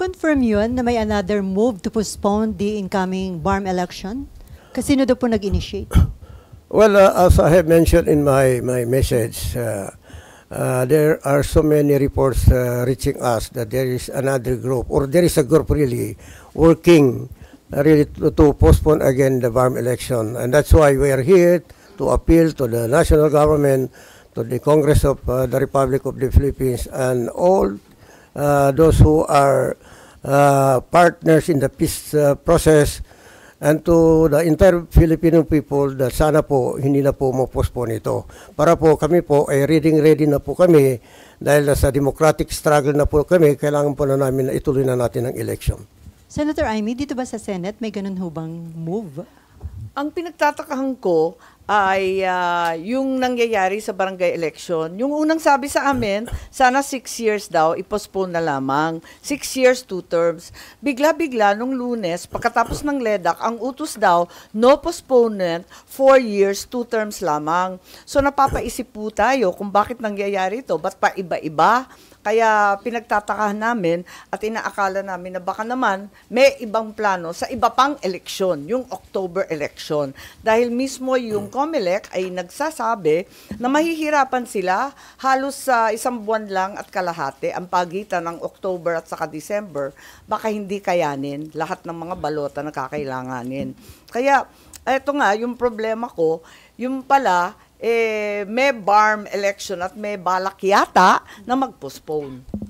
confirm yun na may another move to postpone the incoming BARM election? Kasino daw po nag-initiate? Well, as I have mentioned in my message, there are so many reports reaching us that there is another group, or there is a group really working really to postpone again the BARM election. And that's why we are here to appeal to the national government, to the Congress of the Republic of the Philippines, and all those who are partners in the peace process, and to the entire Filipino people that sana po hindi na po mo-postpone ito. Para po kami po ay ready na po kami dahil nasa democratic struggle na po kami, kailangan po na namin na ituloy na natin ang election. Senator Amy, dito ba sa Senate may ganun hubang move? Ang pinagtatakahan ko ay yung nangyayari sa barangay election. Yung unang sabi sa amin, sana 6 years daw, ipostpone na lamang. 6 years, 2 terms. Bigla-bigla, nung Lunes, pagkatapos ng LEDAC, ang utos daw, no postponement, 4 years, 2 terms lamang. So napapaisip po tayo kung bakit nangyayari ito, ba't pa iba-iba? Kaya pinagtatakahan namin at inaakala namin na baka naman may ibang plano sa iba pang eleksyon, yung October election. Dahil mismo yung COMELEC ay nagsasabi na mahihirapan sila halos sa 1 buwan lang at kalahati ang pagitan ng October at saka December. Baka hindi kayanin lahat ng mga balota na kakailanganin. Kaya eto nga, yung problema ko, yung pala, may BARM election at may balak yata na mag-postpone.